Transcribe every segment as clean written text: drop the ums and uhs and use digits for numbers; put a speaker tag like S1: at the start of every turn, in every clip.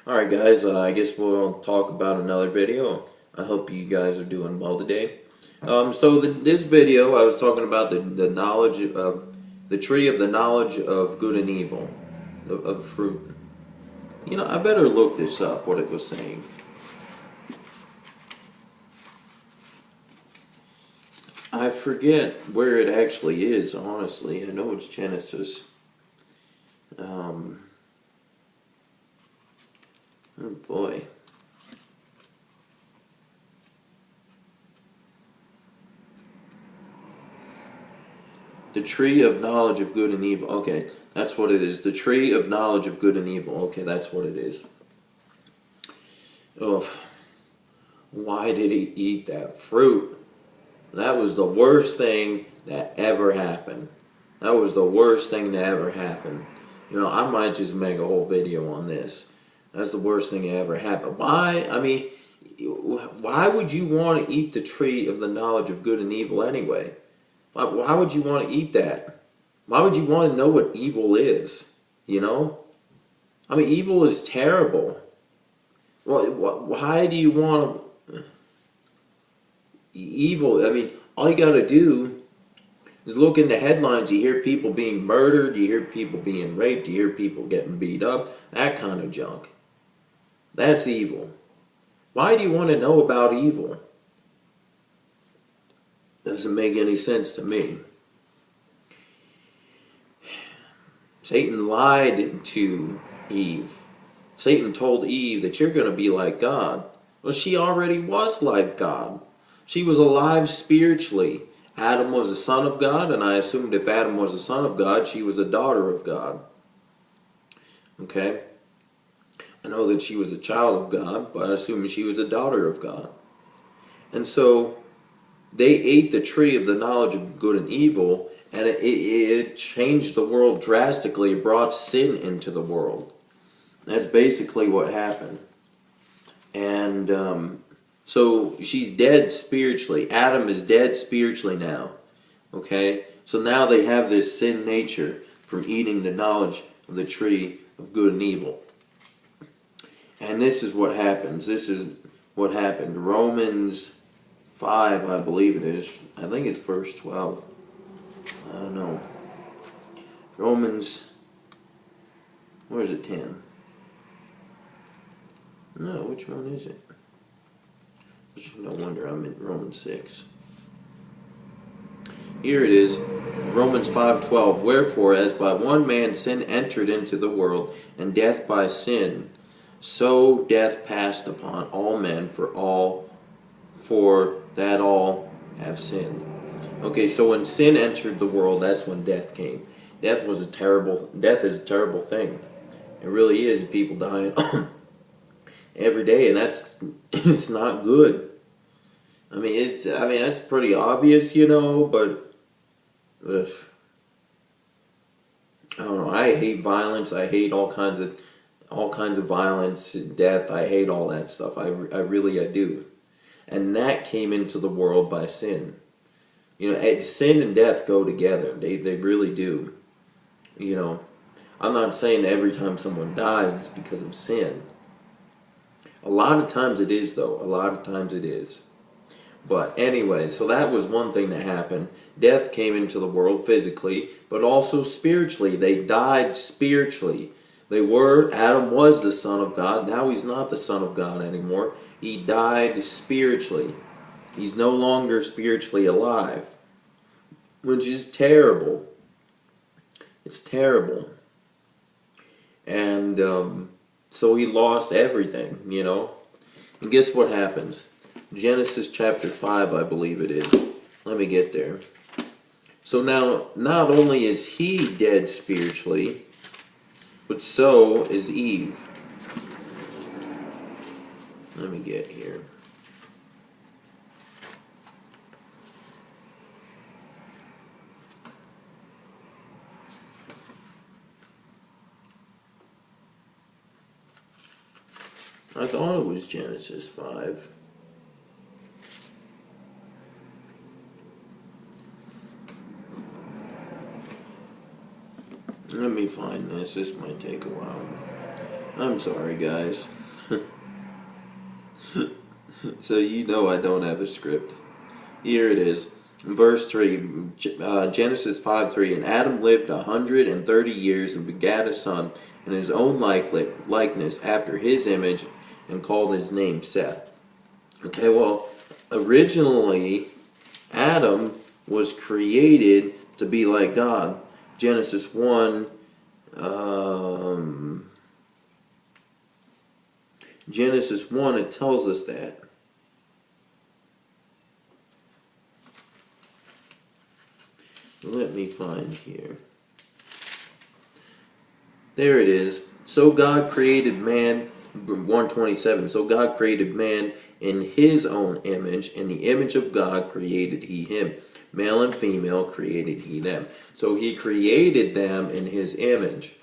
S1: Alright guys, I guess we'll talk about another video. I hope you guys are doing well today. This video I was talking about the knowledge of the tree of the knowledge of good and evil, of fruit. You know, I better look this up, what it was saying. I forget where it actually is, honestly. I know it's Genesis. Oh boy. The tree of knowledge of good and evil. Okay, that's what it is. The tree of knowledge of good and evil. Okay, that's what it is. Ugh. Why did he eat that fruit? That was the worst thing that ever happened. That was the worst thing that ever happened. You know, I might just make a whole video on this. That's the worst thing that ever happened. Why? I mean, why would you want to eat the tree of the knowledge of good and evil anyway? Why would you want to eat that? Why would you want to know what evil is? You know? I mean, evil is terrible. Why do you want to... Evil, I mean, all you gotta do is look in the headlines. You hear people being murdered, you hear people being raped, you hear people getting beat up, that kind of junk. That's evil. Why do you want to know about evil? Doesn't make any sense to me. Satan lied to Eve. Satan told Eve that you're going to be like God. Well, she already was like God. She was alive spiritually. Adam was a son of God, and I assumed if Adam was a son of God, she was a daughter of God. Okay? I know that she was a child of God, but I assume she was a daughter of God. And so, they ate the tree of the knowledge of good and evil, and it changed the world drastically. It brought sin into the world. That's basically what happened. And so she's dead spiritually. Adam is dead spiritually now. Okay? So now they have this sin nature from eating the knowledge of the tree of good and evil. And this is what happens. This is what happened. Romans 5, I believe it is. I think it's verse 12. I don't know. Romans, where is it, 10? No, which one is it? No wonder I'm in Romans 6. Here it is, Romans 5:12. Wherefore, as by one man sin entered into the world, and death by sin, so death passed upon all men for that all have sinned. Okay, so when sin entered the world, that's when death came. Death is a terrible thing. It really is. People dying every day, and it's not good. I mean, that's pretty obvious, you know, but ugh. I don't know. I hate violence. I hate all kinds of violence and death. I hate all that stuff. I do. And that came into the world by sin. You know, sin and death go together. They really do. You know, I'm not saying that every time someone dies it's because of sin. A lot of times it is, though. A lot of times it is. But anyway, so that was one thing that happened. Death came into the world physically, but also spiritually. They died spiritually. Adam was the son of God. Now he's not the son of God anymore. He died spiritually. He's no longer spiritually alive, which is terrible. It's terrible. And so he lost everything, you know. And guess what happens? Genesis chapter 5, I believe it is. Let me get there. So now, not only is he dead spiritually, but so is Eve. Let me get here. I thought it was Genesis 5. Let me find this. This might take a while. I'm sorry, guys. So you know I don't have a script. Here it is. Verse 3, Genesis 5:3. And Adam lived 130 years and begat a son in his own likeness after his image, and called his name Seth. Okay, well, originally Adam was created to be like God. Genesis 1, Genesis 1, it tells us that. Let me find here. There it is. So God created man, 127. So God created man in his own image. In the image of God created he him. Male and female created he them. So he created them in his image.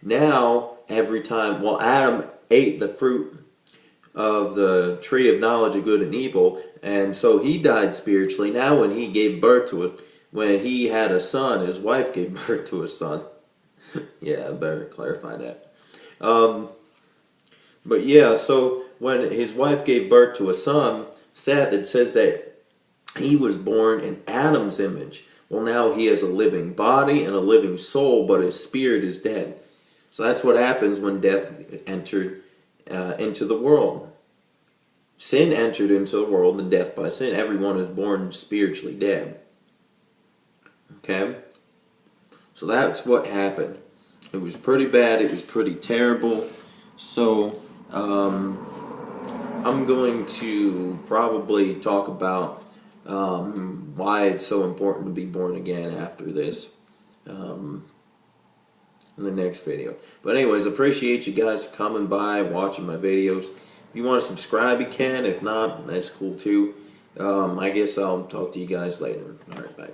S1: Now, every time, well, Adam ate the fruit of the tree of knowledge of good and evil, and so he died spiritually. Now when he gave birth to it, when he had a son, his wife gave birth to a son. Yeah, I better clarify that. But yeah, so when his wife gave birth to a son, Seth, it says that he was born in Adam's image. Well, now he has a living body and a living soul, but his spirit is dead. So that's what happens when death entered into the world. Sin entered into the world, and death by sin. Everyone is born spiritually dead. Okay? So that's what happened. It was pretty bad. It was pretty terrible. So, I'm going to probably talk about why it's so important to be born again after this in the next video. But anyways, appreciate you guys coming by, watching my videos. If you want to subscribe, you can. If not, that's cool too. I guess I'll talk to you guys later. Alright, bye.